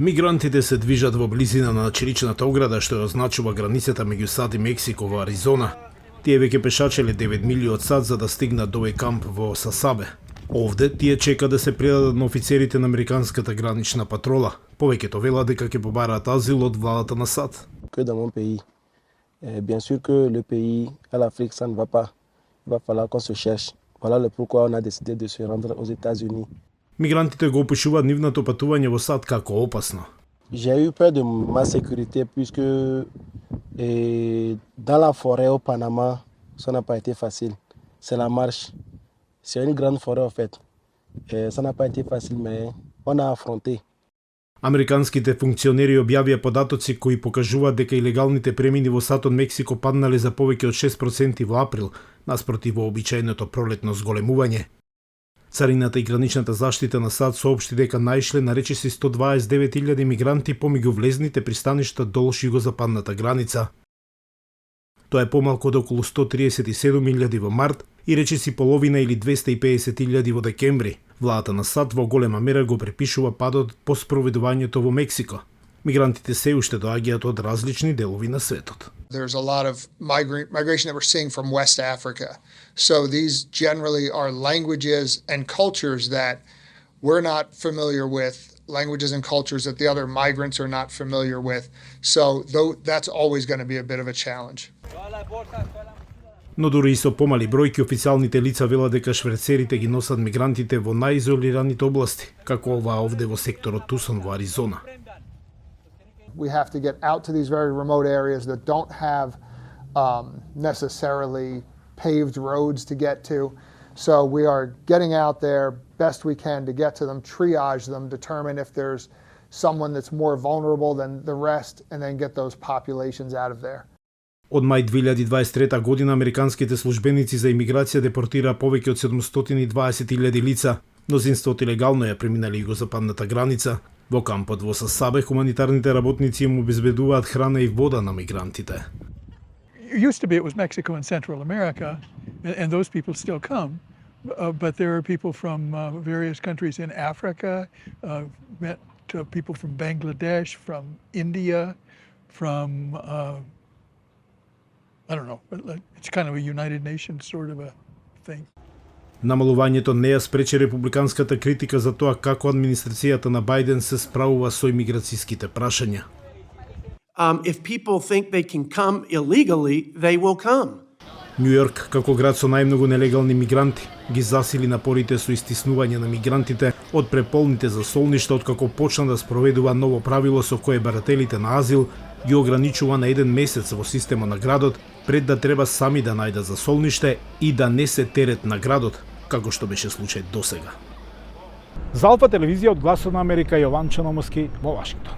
Мигрантите се движат во близина на чиричната ограда што ја означува границата меѓу САД и Мексико во Аризона. Тие веќе пешачеле 9 милји од САД за да стигнат до овој камп во Сасабе. Овде тие чека да се предадат на офицерите на американската гранична патрола. Повеќето велат дека ќе побараат азил од владата на САД. Que dans mon pays. Bien sûr que le pays à l'Afrique, ça ne va pas. Il va falloir qu'on se cherche. Voilà le pourquoi on a décidé de se rendre aux États-Unis. Мигрантите го опишуваат нивното патување во САД како опасно. J'ai eu peur de ma sécurité puisque dans la forêt au Panama, ça n'a pas été facile. C'est la marche. C'est une grande forêt en fait. Ça n'a pas été facile, mais on a affronté. Американските функционери објавија податоци кои покажуваат дека илегалните премини во САД од Мексико паднале за повеќе од 6% во април, наспроти вообичаеното пролетно зголемување. Царината и граничната заштита на САД соопшти дека наишле на речиси 129.000 мигранти помеѓу влезните пристаништа долж југозападната граница. Тоа е помалку од околу 137.000 во март и речиси половина или 250.000 во декември. Владата на САД во голема мера го препишува падот по спроведувањето во Мексико. Мигрантите се уште доаѓаат од различни делови на светот. There's a lot of migration that we're seeing from West Africa. So these generally are languages and cultures that we're not familiar with, languages and cultures that the other migrants are not familiar with. So that's always going to be a bit of a challenge. Но дури и со помали бројки официјалните лица велат дека шверцерите ги носат мигрантите во најизолираните области, како ова овде во секторот Тусон во Аризона. We have to get out to these very remote areas that don't have necessarily paved roads to get to. So we are getting out there best we can to get to them, triage them, determine if there's someone that's more vulnerable than the rest, and then get those populations out of there. Од мај 2023 година американските службеници за имиграција депортираа повеќе од 720.000 лица. Мнозинството илегално ја преминали југозападната граница. Во кампот во Сасабе хуманитарните работници им обезбедуваат храна и вода на мигрантите. Used to be it was Mexico and Central America, and those people still come, but there are people from various countries in Africa, met people from Bangladesh, from India, from I don't know, it's kind of a United Nations sort of a thing. Намалувањето не ја спречи републиканската критика за тоа како администрацијата на Бајден се справува со имиграцијските прашања. If people think they can come illegally, they will come. Њу Јорк, како град со најмногу нелегални мигранти, ги засили напорите со истиснување на мигрантите од преполните засолништа откако почна да спроведува ново правило со кое барателите на азил ги ограничува на 1 месец во системот на градот пред да треба сами да најдат засолниште и да не се терет на градот, како што беше случај досега. За Алфа телевизија од Гласот на Америка, Јован Чономоски во Вашингтон.